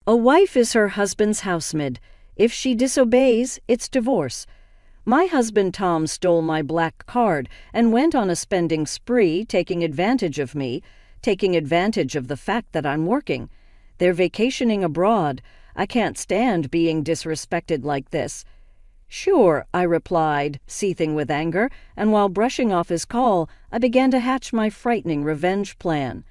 A wife is her husband's housemaid. If she disobeys, it's divorce. My husband Tom stole my black card and went on a spending spree, taking advantage of me, taking advantage of the fact that I'm working. They're vacationing abroad. I can't stand being disrespected like this. Sure, I replied, seething with anger, and while brushing off his call, I began to hatch my frightening revenge plan.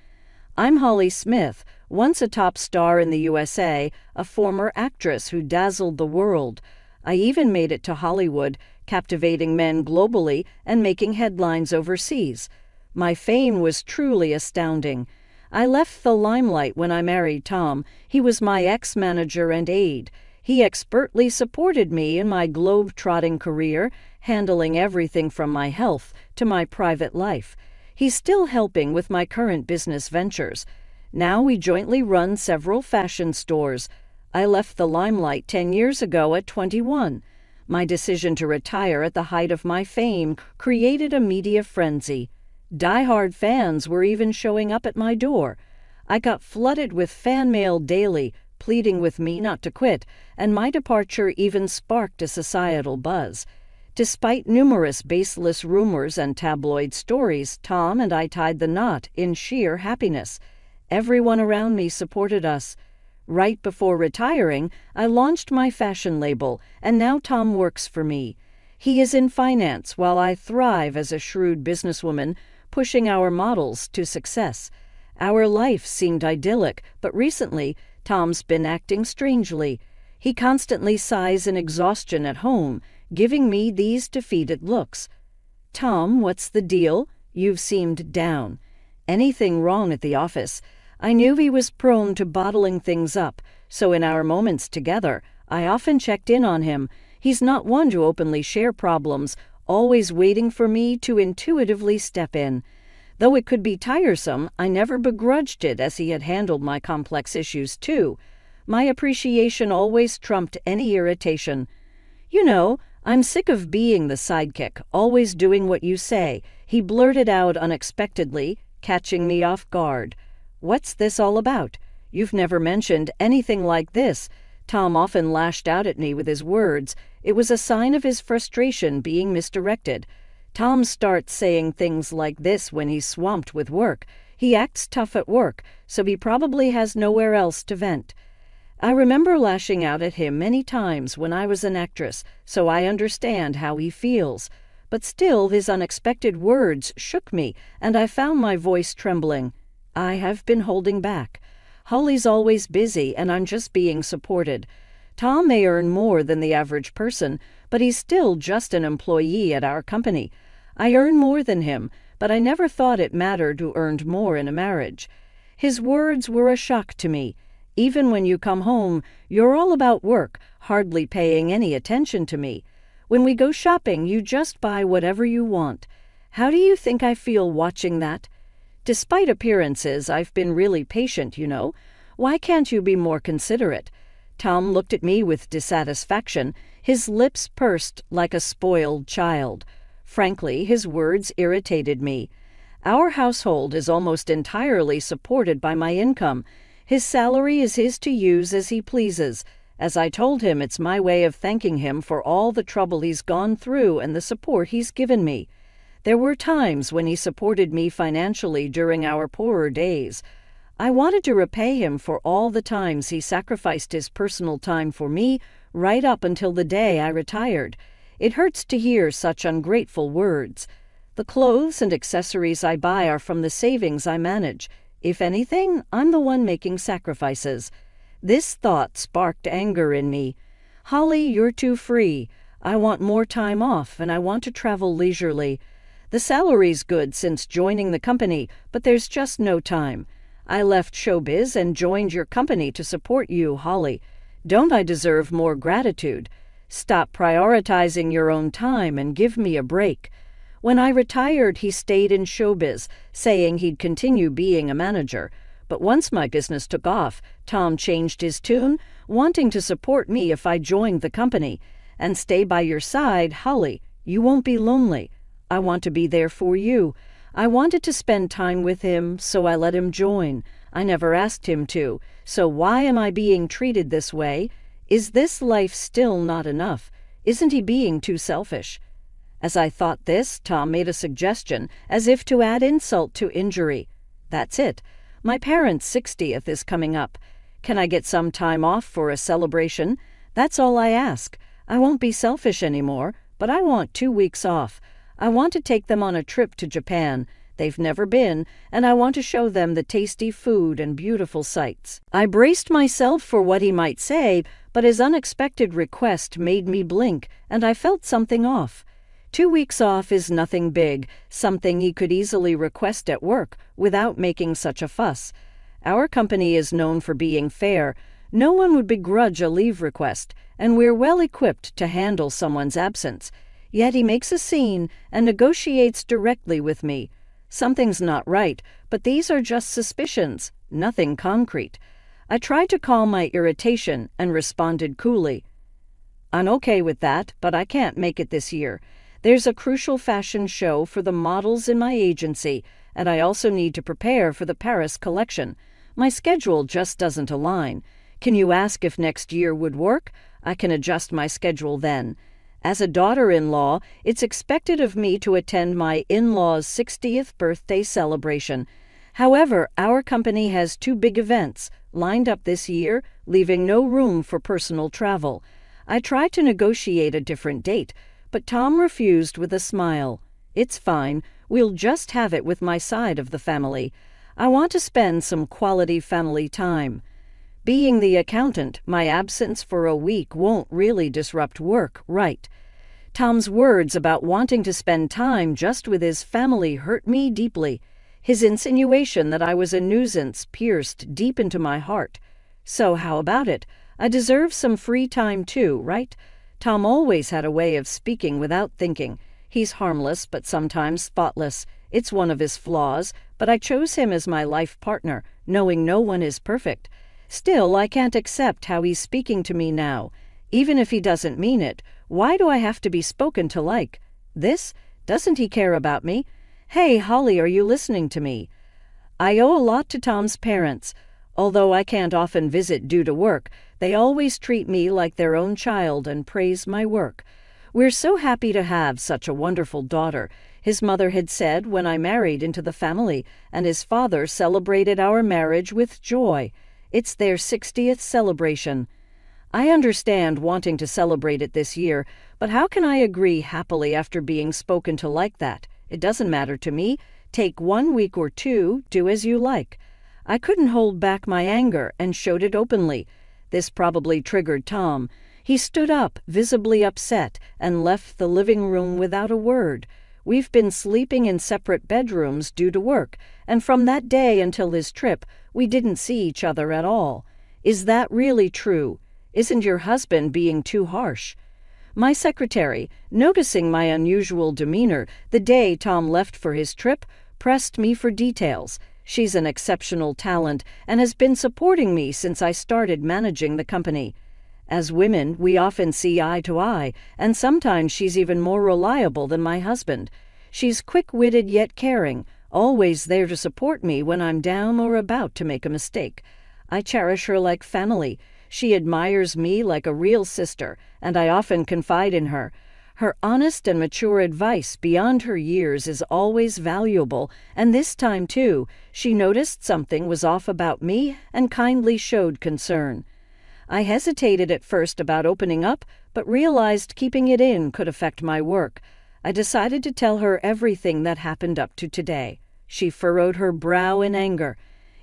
I'm Holly Smith, once a top star in the USA, a former actress who dazzled the world. I even made it to Hollywood, captivating men globally and making headlines overseas. My fame was truly astounding. I left the limelight when I married Tom. He was my ex-manager and aide. He expertly supported me in my globe-trotting career, handling everything from my health to my private life. He's still helping with my current business ventures. Now we jointly run several fashion stores. I left the limelight 10 years ago at 21. My decision to retire at the height of my fame created a media frenzy. Die-hard fans were even showing up at my door. I got flooded with fan mail daily, pleading with me not to quit, and my departure even sparked a societal buzz. Despite numerous baseless rumors and tabloid stories, Tom and I tied the knot in sheer happiness. Everyone around me supported us. Right before retiring, I launched my fashion label, and now Tom works for me. He is in finance while I thrive as a shrewd businesswoman, pushing our models to success. Our life seemed idyllic, but recently, Tom's been acting strangely. He constantly sighs in exhaustion at home, giving me these defeated looks. Tom, what's the deal? You've seemed down. Anything wrong at the office? I knew he was prone to bottling things up, so in our moments together, I often checked in on him. He's not one to openly share problems, always waiting for me to intuitively step in. Though it could be tiresome, I never begrudged it as he had handled my complex issues too. My appreciation always trumped any irritation. You know, I'm sick of being the sidekick, always doing what you say, he blurted out unexpectedly, catching me off guard. What's this all about? You've never mentioned anything like this. Tom often lashed out at me with his words. It was a sign of his frustration being misdirected. Tom starts saying things like this when he's swamped with work. He acts tough at work, so he probably has nowhere else to vent. I remember lashing out at him many times when I was an actress, so I understand how he feels. But still, his unexpected words shook me, and I found my voice trembling. I have been holding back. Holly's always busy, and I'm just being supported. Tom may earn more than the average person, but he's still just an employee at our company. I earn more than him, but I never thought it mattered who earned more in a marriage. His words were a shock to me. Even when you come home, you're all about work, hardly paying any attention to me. When we go shopping, you just buy whatever you want. How do you think I feel watching that? Despite appearances, I've been really patient, you know. Why can't you be more considerate? Tom looked at me with dissatisfaction, his lips pursed like a spoiled child. Frankly, his words irritated me. Our household is almost entirely supported by my income. His salary is his to use as he pleases. As I told him, it's my way of thanking him for all the trouble he's gone through and the support he's given me. There were times when he supported me financially during our poorer days. I wanted to repay him for all the times he sacrificed his personal time for me, right up until the day I retired. It hurts to hear such ungrateful words. The clothes and accessories I buy are from the savings I manage. If anything, I'm the one making sacrifices. This thought sparked anger in me. Holly, you're too free. I want more time off, and I want to travel leisurely. The salary's good since joining the company, but there's just no time. I left showbiz and joined your company to support you, Holly. Don't I deserve more gratitude? Stop prioritizing your own time and give me a break. When I retired, he stayed in showbiz, saying he'd continue being a manager. But once my business took off, Tom changed his tune, wanting to support me if I joined the company. And stay by your side, Holly. You won't be lonely. I want to be there for you. I wanted to spend time with him, so I let him join. I never asked him to, so why am I being treated this way? Is this life still not enough? Isn't he being too selfish? As I thought this, Tom made a suggestion, as if to add insult to injury. That's it. My parents' 60th is coming up. Can I get some time off for a celebration? That's all I ask. I won't be selfish anymore, but I want 2 weeks off. I want to take them on a trip to Japan. They've never been, and I want to show them the tasty food and beautiful sights. I braced myself for what he might say, but his unexpected request made me blink, and I felt something off. 2 weeks off is nothing big, something he could easily request at work without making such a fuss. Our company is known for being fair. No one would begrudge a leave request, and we're well equipped to handle someone's absence. Yet he makes a scene and negotiates directly with me. Something's not right, but these are just suspicions, nothing concrete. I tried to calm my irritation and responded coolly. I'm okay with that, but I can't make it this year. There's a crucial fashion show for the models in my agency, and I also need to prepare for the Paris collection. My schedule just doesn't align. Can you ask if next year would work? I can adjust my schedule then. As a daughter-in-law, it's expected of me to attend my in-law's 60th birthday celebration. However, our company has 2 big events lined up this year, leaving no room for personal travel. I tried to negotiate a different date, but Tom refused with a smile. It's fine. We'll just have it with my side of the family. I want to spend some quality family time. Being the accountant, my absence for a week won't really disrupt work, right? Tom's words about wanting to spend time just with his family hurt me deeply. His insinuation that I was a nuisance pierced deep into my heart. So how about it? I deserve some free time too, right? Tom always had a way of speaking without thinking. He's harmless, but sometimes thoughtless. It's one of his flaws, but I chose him as my life partner, knowing no one is perfect. Still, I can't accept how he's speaking to me now. Even if he doesn't mean it, why do I have to be spoken to like this? Doesn't he care about me? Hey, Holly, are you listening to me? I owe a lot to Tom's parents. Although I can't often visit due to work, they always treat me like their own child and praise my work. We're so happy to have such a wonderful daughter, his mother had said when I married into the family, and his father celebrated our marriage with joy. It's their 60th celebration. I understand wanting to celebrate it this year, but how can I agree happily after being spoken to like that? It doesn't matter to me. Take 1 week or 2, do as you like. I couldn't hold back my anger and showed it openly. This probably triggered Tom. He stood up, visibly upset, and left the living room without a word. We've been sleeping in separate bedrooms due to work, and from that day until his trip, we didn't see each other at all. Is that really true? Isn't your husband being too harsh? My secretary, noticing my unusual demeanor the day Tom left for his trip, pressed me for details. She's an exceptional talent and has been supporting me since I started managing the company. As women, we often see eye to eye, and sometimes she's even more reliable than my husband. She's quick-witted yet caring, always there to support me when I'm down or about to make a mistake. I cherish her like family. She admires me like a real sister, and I often confide in her. Her honest and mature advice beyond her years is always valuable, and this time, too, she noticed something was off about me and kindly showed concern. I hesitated at first about opening up, but realized keeping it in could affect my work. I decided to tell her everything that happened up to today. She furrowed her brow in anger.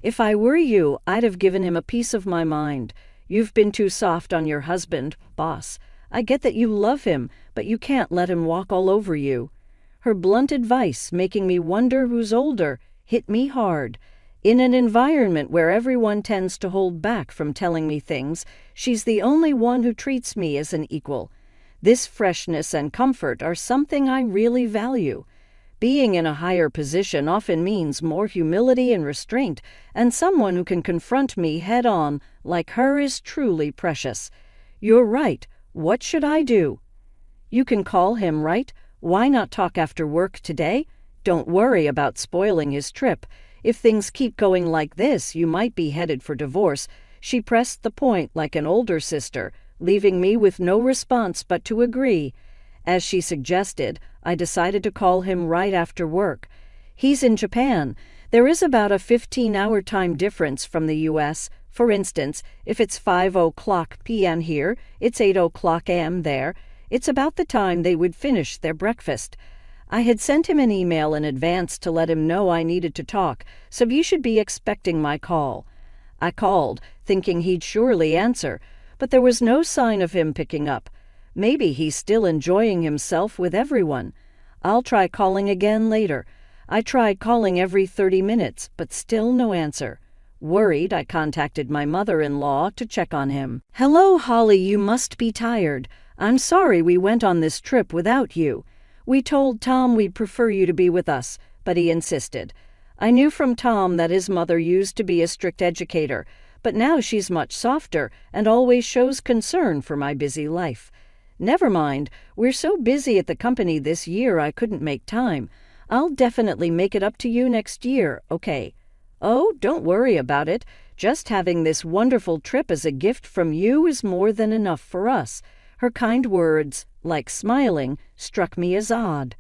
If I were you, I'd have given him a piece of my mind. You've been too soft on your husband, boss. I get that you love him, but you can't let him walk all over you. Her blunt advice, making me wonder who's older, hit me hard. In an environment where everyone tends to hold back from telling me things, she's the only one who treats me as an equal. This freshness and comfort are something I really value. Being in a higher position often means more humility and restraint, and someone who can confront me head-on like her is truly precious. You're right. What should I do? You can call him, right? Why not talk after work today? Don't worry about spoiling his trip. If things keep going like this, you might be headed for divorce." She pressed the point like an older sister, leaving me with no response but to agree. As she suggested, I decided to call him right after work. He's in Japan. There is about a 15-hour time difference from the U.S. For instance, if it's 5:00 p.m. here, it's 8:00 a.m. there. It's about the time they would finish their breakfast. I had sent him an email in advance to let him know I needed to talk, so he should be expecting my call. I called, thinking he'd surely answer, but there was no sign of him picking up. Maybe he's still enjoying himself with everyone. I'll try calling again later. I tried calling every 30 minutes, but still no answer. Worried, I contacted my mother-in-law to check on him. "Hello, Holly, you must be tired. I'm sorry we went on this trip without you. We told Tom we'd prefer you to be with us, but he insisted. I knew from Tom that his mother used to be a strict educator, but now she's much softer and always shows concern for my busy life. Never mind, we're so busy at the company this year I couldn't make time. I'll definitely make it up to you next year, okay? Oh, don't worry about it. Just having this wonderful trip as a gift from you is more than enough for us." Her kind words, like smiling, struck me as odd.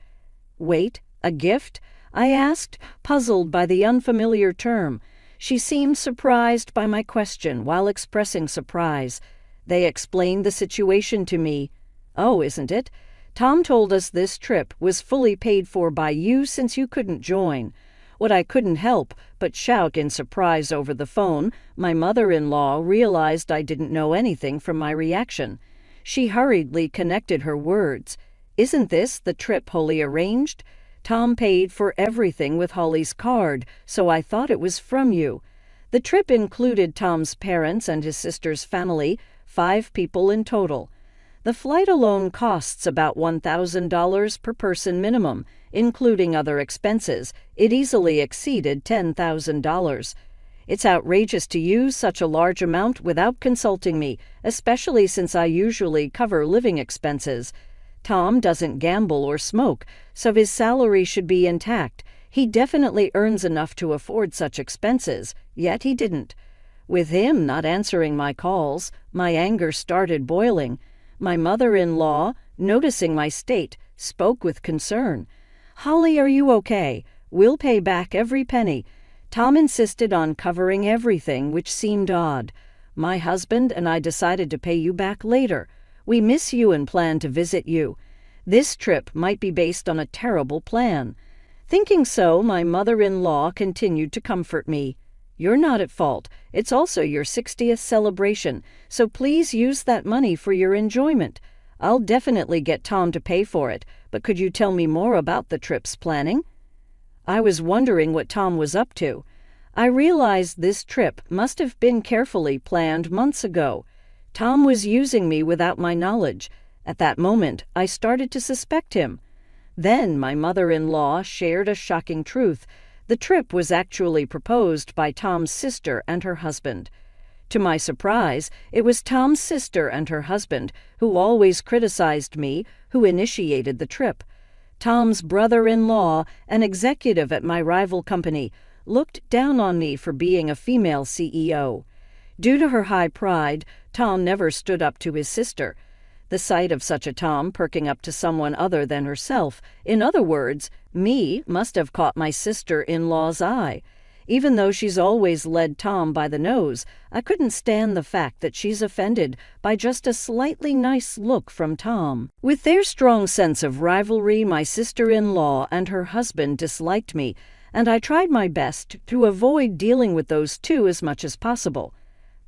"Wait, a gift?" I asked, puzzled by the unfamiliar term. She seemed surprised by my question while expressing surprise. They explained the situation to me. "Oh, isn't it? Tom told us this trip was fully paid for by you since you couldn't join." What I couldn't help but shout in surprise over the phone, my mother-in-law realized I didn't know anything from my reaction. She hurriedly connected her words. "Isn't this the trip Holly arranged? Tom paid for everything with Holly's card, so I thought it was from you." The trip included Tom's parents and his sister's family, 5 people in total. The flight alone costs about $1,000 per person minimum, including other expenses. It easily exceeded $10,000. It's outrageous to use such a large amount without consulting me, especially since I usually cover living expenses. Tom doesn't gamble or smoke, so his salary should be intact. He definitely earns enough to afford such expenses, yet he didn't. With him not answering my calls, my anger started boiling. My mother-in-law, noticing my state, spoke with concern. "Holly, are you okay? We'll pay back every penny." Tom insisted on covering everything, which seemed odd. "My husband and I decided to pay you back later. We miss you and plan to visit you. This trip might be based on a terrible plan." Thinking so, my mother-in-law continued to comfort me. "You're not at fault. It's also your 60th celebration, so please use that money for your enjoyment. I'll definitely get Tom to pay for it, but could you tell me more about the trip's planning?" I was wondering what Tom was up to. I realized this trip must have been carefully planned months ago. Tom was using me without my knowledge. At that moment, I started to suspect him. Then my mother-in-law shared a shocking truth. The trip was actually proposed by Tom's sister and her husband. To my surprise, it was Tom's sister and her husband, who always criticized me, who initiated the trip. Tom's brother-in-law, an executive at my rival company, looked down on me for being a female CEO. Due to her high pride, Tom never stood up to his sister. The sight of such a Tom perking up to someone other than herself, in other words, me, must have caught my sister-in-law's eye. Even though she's always led Tom by the nose, I couldn't stand the fact that she's offended by just a slightly nice look from Tom. With their strong sense of rivalry, my sister-in-law and her husband disliked me, and I tried my best to avoid dealing with those two as much as possible.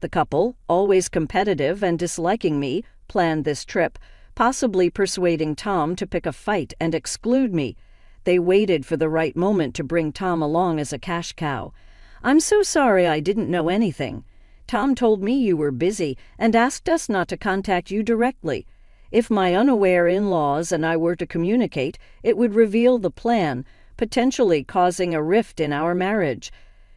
The couple, always competitive and disliking me, planned this trip, possibly persuading Tom to pick a fight and exclude me. They waited for the right moment to bring Tom along as a cash cow. "I'm so sorry I didn't know anything. Tom told me you were busy and asked us not to contact you directly. If my unaware in-laws and I were to communicate, it would reveal the plan, potentially causing a rift in our marriage.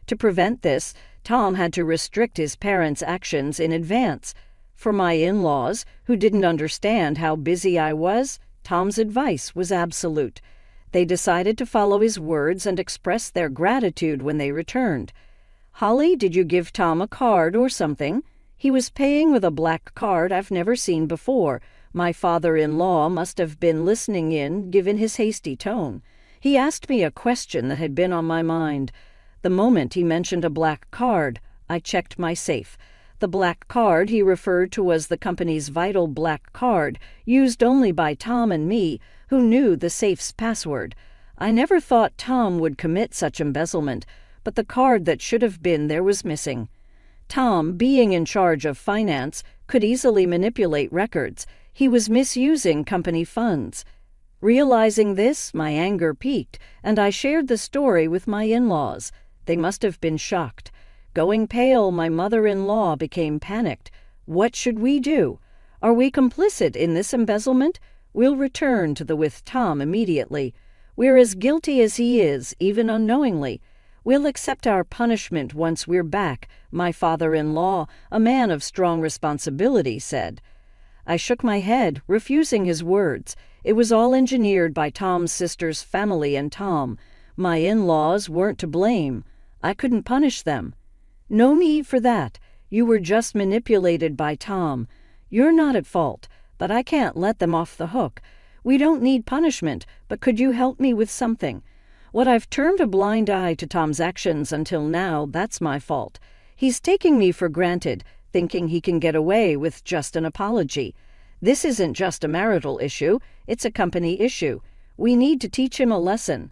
To prevent this, Tom had to restrict his parents' actions in advance. For my in-laws, who didn't understand how busy I was, Tom's advice was absolute. They decided to follow his words and express their gratitude when they returned. "Holly, did you give Tom a card or something? He was paying with a black card I've never seen before. My father-in-law must have been listening in, given his hasty tone. He asked me a question that had been on my mind. The moment he mentioned a black card, I checked my safe. The black card he referred to was the company's vital black card, used only by Tom and me, who knew the safe's password. I never thought Tom would commit such embezzlement, but the card that should have been there was missing. Tom, being in charge of finance, could easily manipulate records. He was misusing company funds. Realizing this, my anger peaked, and I shared the story with my in-laws. They must have been shocked. Going pale, my mother-in-law became panicked. What should we do? Are we complicit in this embezzlement? We'll return to the with Tom immediately. We're as guilty as he is, even unknowingly. We'll accept our punishment once we're back, my father-in-law, a man of strong responsibility, said. I shook my head, refusing his words. It was all engineered by Tom's sister's family and Tom. My in-laws weren't to blame. I couldn't punish them. No need for that. You were just manipulated by Tom. You're not at fault, but I can't let them off the hook. We don't need punishment, but could you help me with something? What I've turned a blind eye to Tom's actions until now, that's my fault. He's taking me for granted, thinking he can get away with just an apology. This isn't just a marital issue, it's a company issue. We need to teach him a lesson.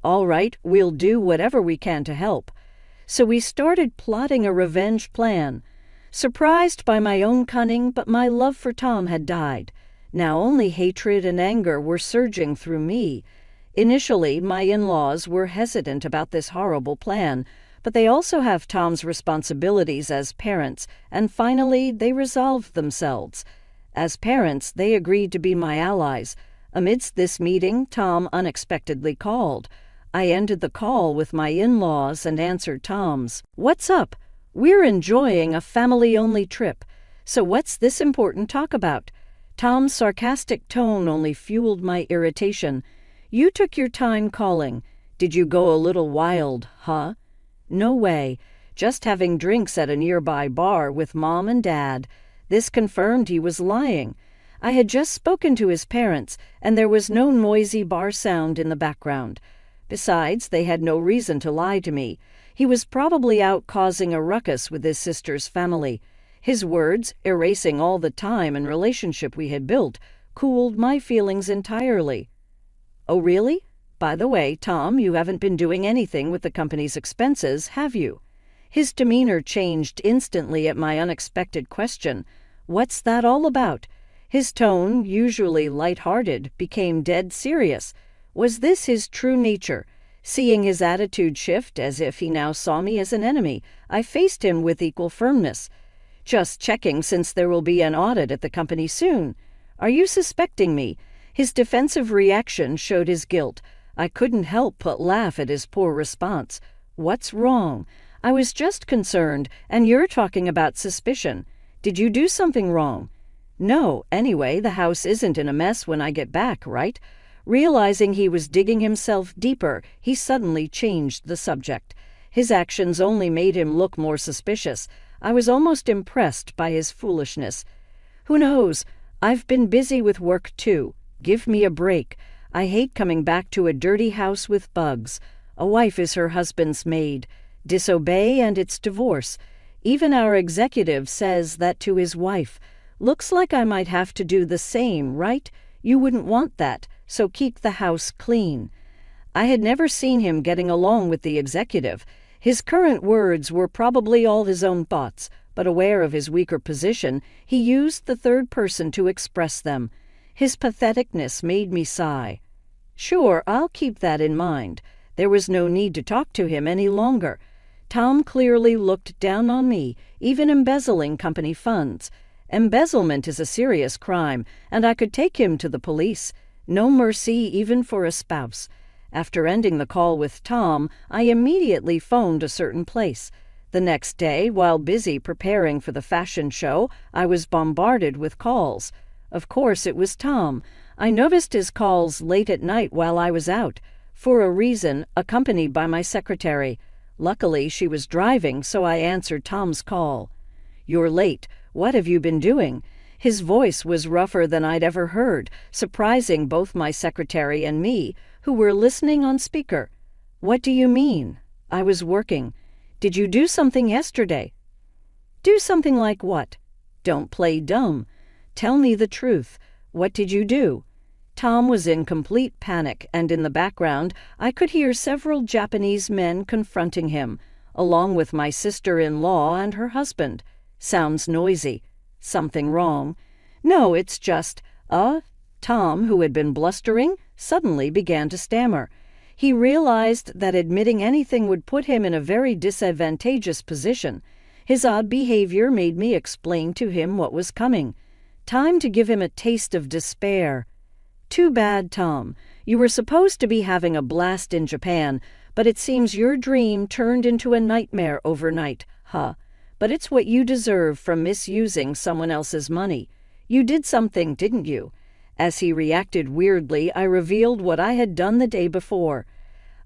All right, we'll do whatever we can to help. So we started plotting a revenge plan. Surprised by my own cunning, but my love for Tom had died. Now only hatred and anger were surging through me. Initially, my in-laws were hesitant about this horrible plan, but they also have Tom's responsibilities as parents, and finally they resolved themselves. As parents, they agreed to be my allies. Amidst this meeting, Tom unexpectedly called. I ended the call with my in-laws and answered Tom's. What's up? We're enjoying a family-only trip. So what's this important talk about? Tom's sarcastic tone only fueled my irritation. You took your time calling. Did you go a little wild, huh? No way. Just having drinks at a nearby bar with Mom and Dad. This confirmed he was lying. I had just spoken to his parents, and there was no noisy bar sound in the background. Besides, they had no reason to lie to me. He was probably out causing a ruckus with his sister's family. His words, erasing all the time and relationship we had built, cooled my feelings entirely. Oh, really? By the way, Tom, you haven't been doing anything with the company's expenses, have you? His demeanor changed instantly at my unexpected question. What's that all about? His tone, usually light-hearted, became dead serious. Was this his true nature? Seeing his attitude shift as if he now saw me as an enemy, I faced him with equal firmness. Just checking, since there will be an audit at the company soon. Are you suspecting me? His defensive reaction showed his guilt. I couldn't help but laugh at his poor response. What's wrong? I was just concerned, and you're talking about suspicion. Did you do something wrong? No, anyway, the house isn't in a mess when I get back, right? Realizing he was digging himself deeper, he suddenly changed the subject. His actions only made him look more suspicious. I was almost impressed by his foolishness. Who knows? I've been busy with work too. Give me a break. I hate coming back to a dirty house with bugs. A wife is her husband's maid. Disobey and it's divorce. Even our executive says that to his wife. Looks like I might have to do the same, right? You wouldn't want that, so keep the house clean. I had never seen him getting along with the executive. His current words were probably all his own thoughts, but aware of his weaker position, he used the third person to express them. His patheticness made me sigh. Sure, I'll keep that in mind. There was no need to talk to him any longer. Tom clearly looked down on me, even embezzling company funds. Embezzlement is a serious crime, and I could take him to the police. No mercy even for a spouse. After ending the call with Tom, I immediately phoned a certain place. The next day, while busy preparing for the fashion show, I was bombarded with calls. Of course it was Tom. I noticed his calls late at night while I was out, for a reason, accompanied by my secretary. Luckily, she was driving, so I answered Tom's call. "You're late. What have you been doing?" His voice was rougher than I'd ever heard, surprising both my secretary and me, who were listening on speaker. "What do you mean?" "I was working." "Did you do something yesterday?" "Do something like what?" "Don't play dumb. Tell me the truth. What did you do?" Tom was in complete panic, and in the background I could hear several Japanese men confronting him, along with my sister-in-law and her husband. Sounds noisy. Something wrong? "No, it's just, Tom, who had been blustering, suddenly began to stammer. He realized that admitting anything would put him in a very disadvantageous position. His odd behavior made me explain to him what was coming. Time to give him a taste of despair. "Too bad, Tom. You were supposed to be having a blast in Japan, but it seems your dream turned into a nightmare overnight, huh? But it's what you deserve from misusing someone else's money. You did something, didn't you?" As he reacted weirdly, I revealed what I had done the day before.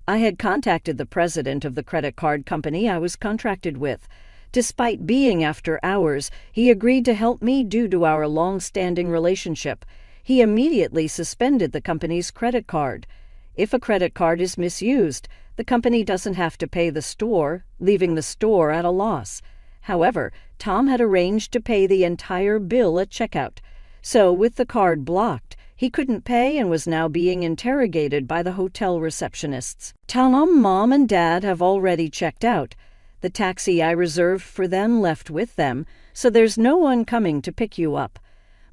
I had contacted the president of the credit card company I was contracted with. Despite being after hours, he agreed to help me due to our long-standing relationship. He immediately suspended the company's credit card. If a credit card is misused, the company doesn't have to pay the store, leaving the store at a loss. However, Tom had arranged to pay the entire bill at checkout. So, with the card blocked, he couldn't pay and was now being interrogated by the hotel receptionists. "Tom, Mom, and Dad have already checked out. The taxi I reserved for them left with them, so there's no one coming to pick you up."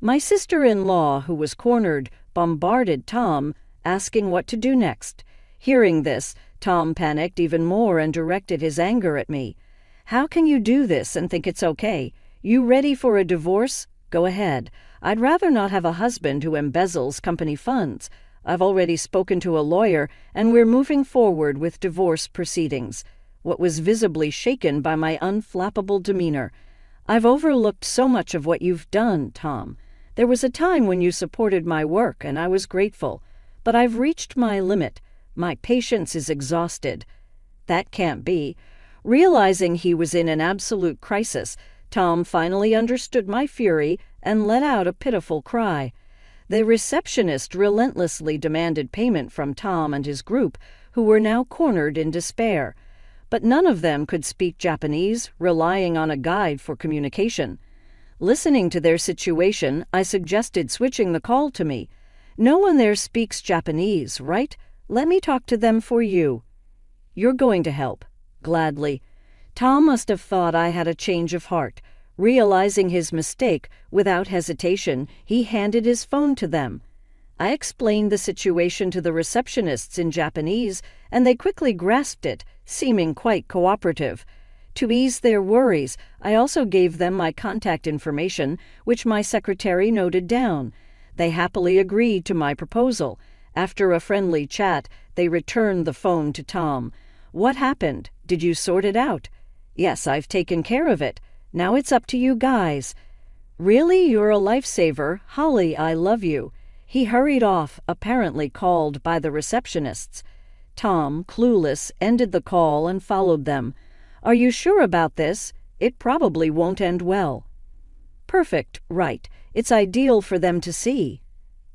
My sister-in-law, who was cornered, bombarded Tom, asking what to do next. Hearing this, Tom panicked even more and directed his anger at me. "How can you do this and think it's okay? You ready for a divorce? Go ahead. I'd rather not have a husband who embezzles company funds. I've already spoken to a lawyer, and we're moving forward with divorce proceedings." What was visibly shaken by my unflappable demeanor. "I've overlooked so much of what you've done, Tom. There was a time when you supported my work, and I was grateful. But I've reached my limit. My patience is exhausted." "That can't be." Realizing he was in an absolute crisis, Tom finally understood my fury and let out a pitiful cry. The receptionist relentlessly demanded payment from Tom and his group, who were now cornered in despair. But none of them could speak Japanese, relying on a guide for communication. Listening to their situation, I suggested switching the call to me. "No one there speaks Japanese, right? Let me talk to them for you." "You're going to help." "Gladly." Tom must have thought I had a change of heart. Realizing his mistake, without hesitation, he handed his phone to them. I explained the situation to the receptionists in Japanese, and they quickly grasped it, seeming quite cooperative. To ease their worries, I also gave them my contact information, which my secretary noted down. They happily agreed to my proposal. After a friendly chat, they returned the phone to Tom. "What happened? Did you sort it out?" "Yes, I've taken care of it. Now it's up to you guys." "Really? You're a lifesaver. Holly, I love you." He hurried off, apparently called by the receptionists. Tom, clueless, ended the call and followed them. "Are you sure about this? It probably won't end well." "Perfect, right. It's ideal for them to see."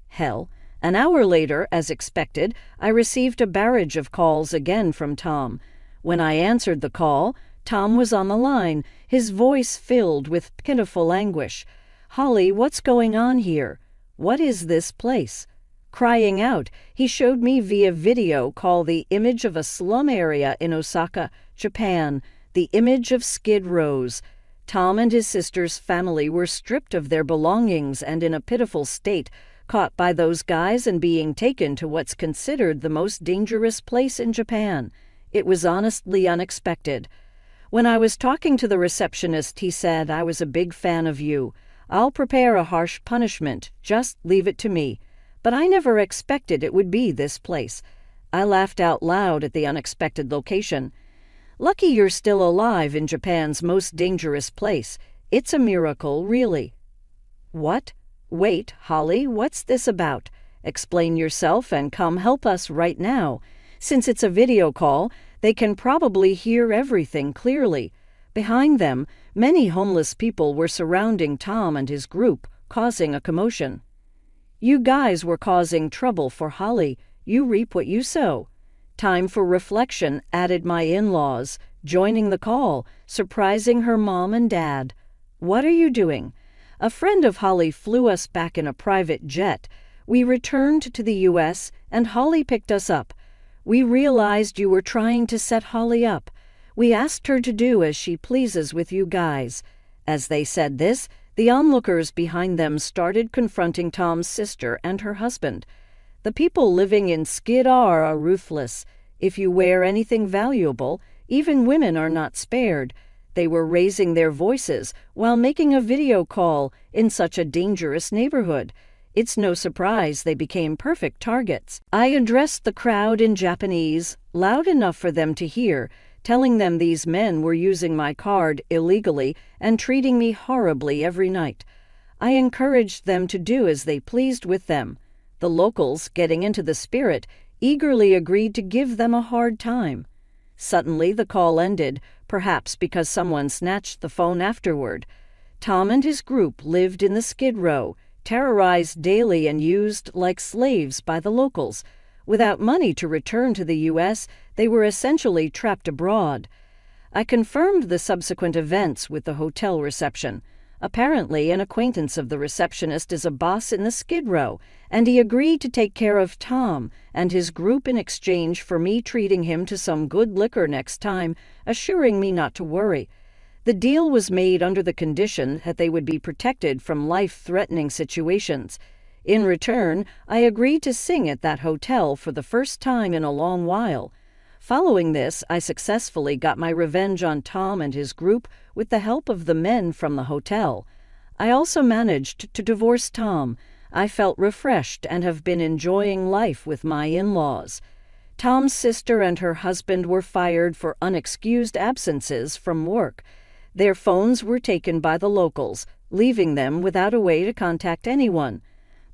Hell. An hour later, as expected, I received a barrage of calls again from Tom. When I answered the call, Tom was on the line, his voice filled with pitiful anguish. "Holly, what's going on here? What is this place?" Crying out, he showed me via video call the image of a slum area in Osaka, Japan, the image of Skid Rows. Tom and his sister's family were stripped of their belongings and in a pitiful state, caught by those guys and being taken to what's considered the most dangerous place in Japan. It was honestly unexpected. When I was talking to the receptionist, he said, "I was a big fan of you. I'll prepare a harsh punishment. Just leave it to me." But I never expected it would be this place. I laughed out loud at the unexpected location. "Lucky you're still alive in Japan's most dangerous place. It's a miracle, really." "What? Wait, Holly, what's this about?" Explain yourself and come help us right now. Since it's a video call, they can probably hear everything clearly. Behind them, many homeless people were surrounding Tom and his group, causing a commotion. You guys were causing trouble for Holly. You reap what you sow. Time for reflection, added my in-laws, joining the call, surprising her mom and dad. What are you doing? A friend of Holly flew us back in a private jet. We returned to the U.S. and Holly picked us up. We realized you were trying to set Holly up. We asked her to do as she pleases with you guys. As they said this, the onlookers behind them started confronting Tom's sister and her husband. The people living in Skidar are ruthless. If you wear anything valuable, even women are not spared. They were raising their voices while making a video call in such a dangerous neighborhood. It's no surprise they became perfect targets. I addressed the crowd in Japanese, loud enough for them to hear, telling them these men were using my card illegally and treating me horribly every night. I encouraged them to do as they pleased with them. The locals, getting into the spirit, eagerly agreed to give them a hard time. Suddenly the call ended, perhaps because someone snatched the phone afterward. Tom and his group lived in the Skid Row, terrorized daily and used like slaves by the locals. Without money to return to the U.S., they were essentially trapped abroad. I confirmed the subsequent events with the hotel reception. Apparently, an acquaintance of the receptionist is a boss in the Skid Row, and he agreed to take care of Tom and his group in exchange for me treating him to some good liquor next time, assuring me not to worry. The deal was made under the condition that they would be protected from life-threatening situations. In return, I agreed to sing at that hotel for the first time in a long while. Following this, I successfully got my revenge on Tom and his group with the help of the men from the hotel. I also managed to divorce Tom. I felt refreshed and have been enjoying life with my in-laws. Tom's sister and her husband were fired for unexcused absences from work. Their phones were taken by the locals, leaving them without a way to contact anyone.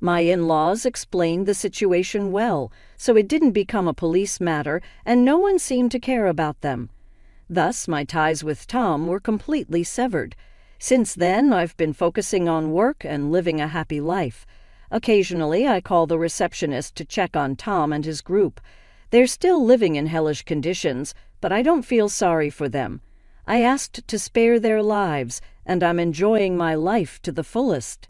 My in-laws explained the situation well, so it didn't become a police matter, and no one seemed to care about them. Thus, my ties with Tom were completely severed. Since then, I've been focusing on work and living a happy life. Occasionally, I call the receptionist to check on Tom and his group. They're still living in hellish conditions, but I don't feel sorry for them. I asked to spare their lives, and I'm enjoying my life to the fullest.